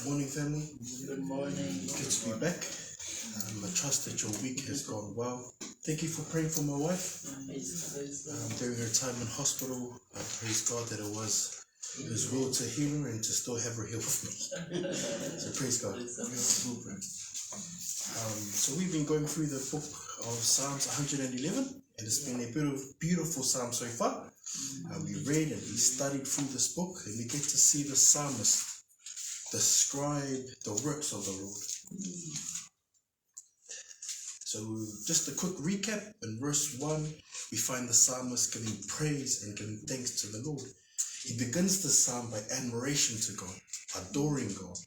Morning, family. Good morning. Good to be back. I trust that your week has gone well. Thank you for praying for my wife during her time in hospital. I praise God that it was His will to heal her and to still have her here with me. So praise God. So we've been going through the book of Psalms 111, and it's been a beautiful psalm so far. We read and we studied through this book, and we get to see the psalmist describe the works of the Lord. So just a quick recap. In verse 1, we find the psalmist giving praise and giving thanks to the Lord. He begins the psalm by admiration to God, adoring God.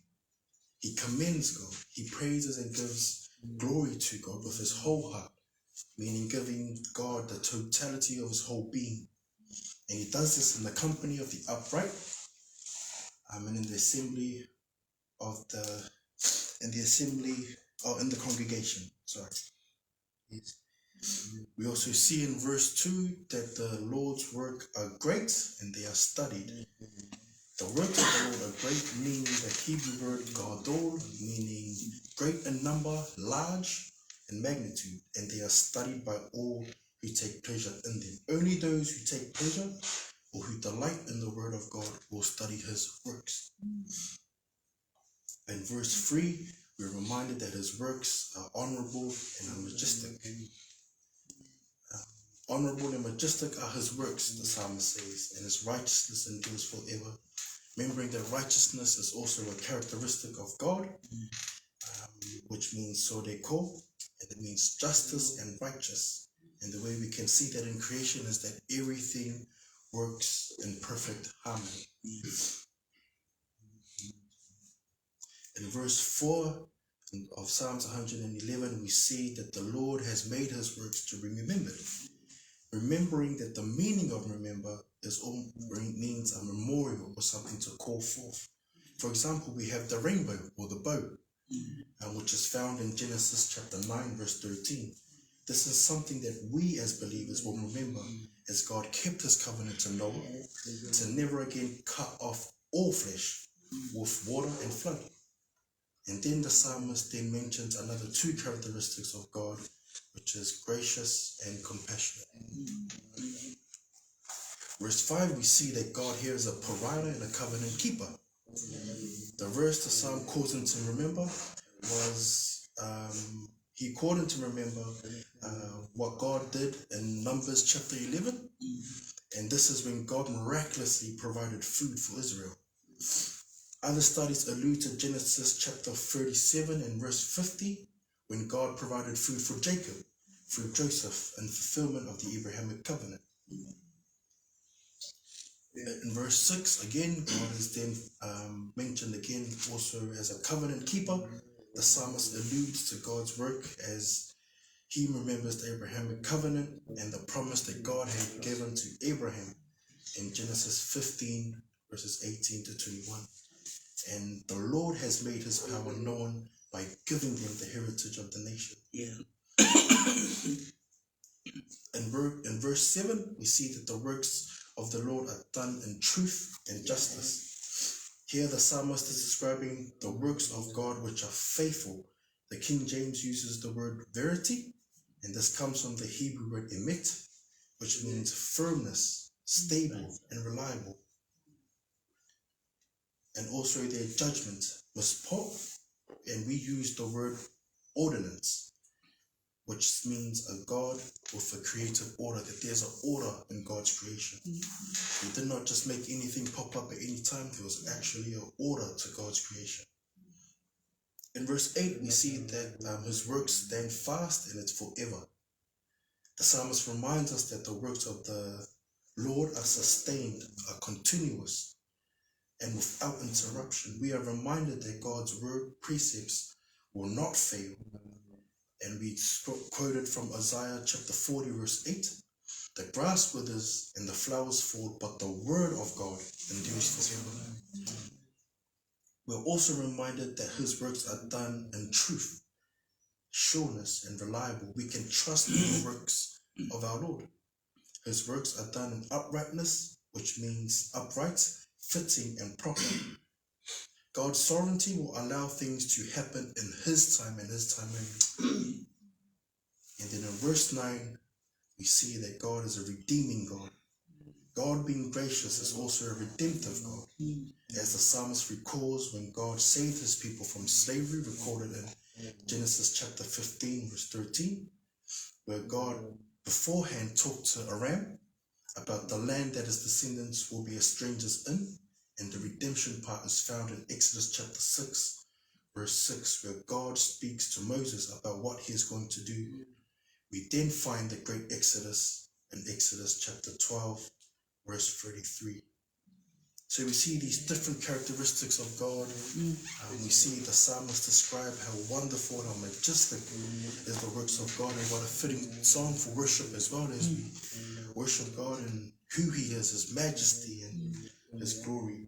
He commends God. He praises and gives glory to God with his whole heart, meaning giving God the totality of his whole being. And he does this in the company of the upright, and in the assembly of in the congregation. Sorry. Yes. We also see in verse 2 that the Lord's work are great and they are studied. The works of the Lord are great, meaning the Hebrew word gadol, meaning great in number, large in magnitude, and they are studied by all who take pleasure in them. Only those who take pleasure or who delight in the word of God will study his works. In verse 3, we're reminded that his works are honorable and majestic. Honorable and majestic are his works, the psalmist says, and his righteousness endures forever. Remembering that righteousness is also a characteristic of God, which means sodeko, and it means justice and righteous. And the way we can see that in creation is that everything works in perfect harmony. In verse 4 of Psalms 111, we see that the Lord has made his works to be remembered. Remembering that the meaning of remember means a memorial or something to call forth. For example, we have the rainbow or the bow, which is found in Genesis chapter 9, verse 13. This is something that we as believers will remember as God kept his covenant to Noah to never again cut off all flesh with water and flood. And then the psalmist then mentions another two characteristics of God, which is gracious and compassionate. Verse 5, we see that God here is a provider and a covenant keeper. The verse the psalm calls him to remember was, he called him to remember what God did in Numbers chapter 11. And this is when God miraculously provided food for Israel. Other studies allude to Genesis chapter 37 and verse 50, when God provided food for Jacob through Joseph in fulfillment of the Abrahamic covenant. In verse 6, again, God is then mentioned again also as a covenant keeper. The psalmist alludes to God's work as he remembers the Abrahamic covenant and the promise that God had given to Abraham in Genesis 15, verses 18 to 21. And the Lord has made his power known by giving them the heritage of the nation. In verse 7, we see that the works of the Lord are done in truth and justice. Here the psalmist is describing the works of God which are faithful. The King James uses the word verity, and this comes from the Hebrew word emet, which means firmness, stable, and reliable. And also their judgment, mispot, and we use the word ordinance, which means a God with a creative order, that there's an order in God's creation. He did not just make anything pop up at any time. There was actually an order to God's creation. In verse 8, we see that his works stand fast and it's forever. The psalmist reminds us that the works of the Lord are sustained, are continuous, and without interruption. We are reminded that God's word precepts will not fail. And we quoted from Isaiah chapter 40, verse 8. The grass withers and the flowers fall, but the word of God endures forever. We're also reminded that his works are done in truth, sureness, and reliable. We can trust in the works of our Lord. His works are done in uprightness, which means upright, fitting, and proper. God's sovereignty will allow things to happen in His time and His time only. And then in verse 9, we see that God is a redeeming God. God being gracious is also a redemptive God. As the psalmist recalls when God saved His people from slavery, recorded in Genesis chapter 15, verse 13, where God beforehand talked to Aram about the land that his descendants will be as strangers in, and the redemption part is found in Exodus chapter 6, verse 6, where God speaks to Moses about what he is going to do. We then find the great Exodus in Exodus chapter 12, verse 33. So we see these different characteristics of God. We see the psalmist describe how wonderful and how majestic is the works of God, and what a fitting song for worship as well, as we worship God and who He is, His majesty and His glory.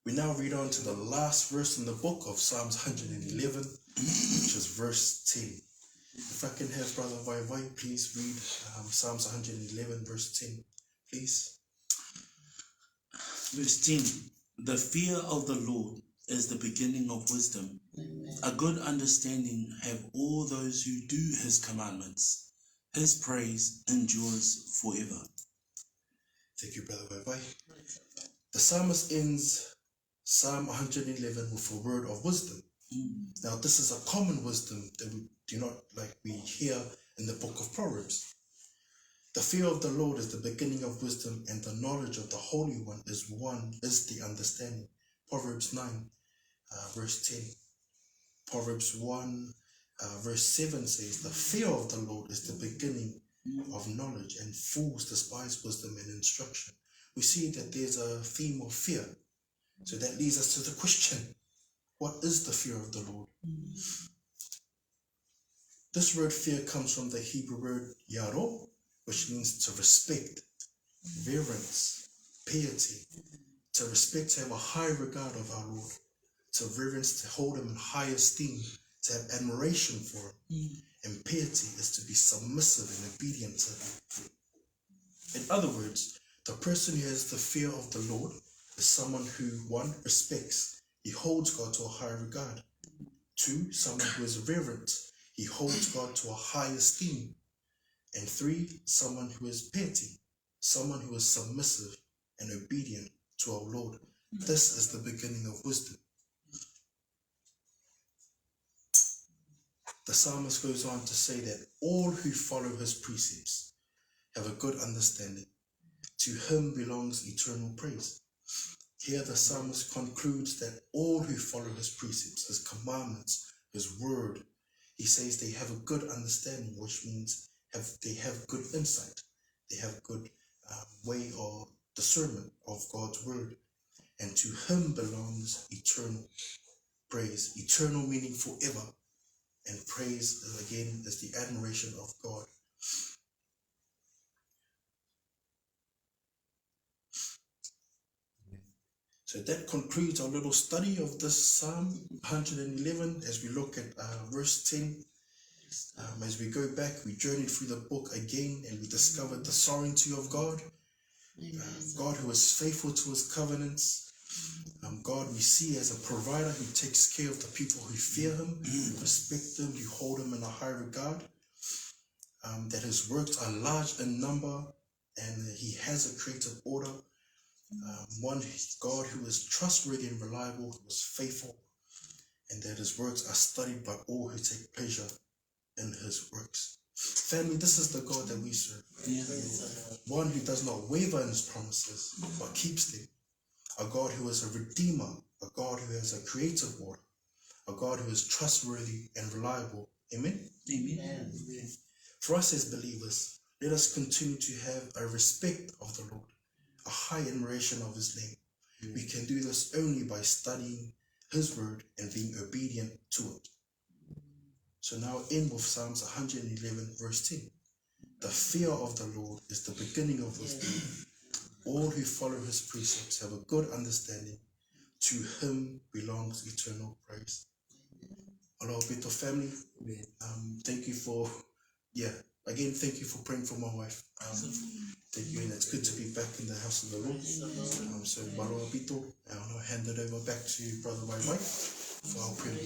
We now read on to the last verse in the book of Psalms 111, which is verse 10. If I can have Brother Vai, please read Psalms 111, verse 10, please. Verse 10, the fear of the Lord is the beginning of wisdom. A good understanding have all those who do His commandments. His praise endures forever. Thank you, Brother Vai. The psalmist ends Psalm 111 with a word of wisdom. Now, this is a common wisdom that we do not we hear in the book of Proverbs. The fear of the Lord is the beginning of wisdom, and the knowledge of the Holy One is the understanding. Proverbs 9, verse 10. Proverbs 1, verse 7 says, the fear of the Lord is the beginning of knowledge, and fools despise wisdom and instruction. We see that there's a theme of fear. So that leads us to the question, what is the fear of the Lord? This word fear comes from the Hebrew word yaro, which means to respect, reverence, piety. To respect, to have a high regard of our Lord. To reverence, to hold Him in high esteem. To have admiration for Him. And piety is to be submissive and obedient to Him. In other words, the person who has the fear of the Lord is someone who, 1, respects. He holds God to a high regard. 2, someone who is reverent. He holds God to a high esteem. And 3, someone who is piety, someone who is submissive and obedient to our Lord. This is the beginning of wisdom. The psalmist goes on to say that all who follow His precepts have a good understanding. To Him belongs eternal praise. Here the psalmist concludes that all who follow His precepts, His commandments, His word, he says they have a good understanding, which means they have good insight. They have good way or discernment of God's word. And to Him belongs eternal praise. Eternal meaning forever. And praise, again, is the admiration of God. So that concludes our little study of this Psalm 111 as we look at verse 10. As we go back, we journeyed through the book again and we discovered the sovereignty of God. God who is faithful to His covenants. God we see as a provider who takes care of the people who fear Him, who respect Him, who hold Him in a high regard. That His works are large in number and He has a creative order. One God who is trustworthy and reliable, who is faithful, and that His works are studied by all who take pleasure in His works. Family, this is the God that we serve. One who does not waver in His promises, but keeps them. A God who is a redeemer, a God who has a creative order, a God who is trustworthy and reliable. Amen? Amen. For us as believers, let us continue to have a respect of the Lord, a high admiration of His name. We can do this only by studying His word and being obedient to it. So now end with Psalms 111 verse 10. The fear of the Lord is the beginning of wisdom. All who follow His precepts have a good understanding. To Him belongs eternal praise. Aloha Beto family. Thank you for again, thank you for praying for my wife. Thank you, and it's good to be back in the house of the Lord. So, Maroa Pito, I'll hand it over back to Brother Waiwai for our prayer.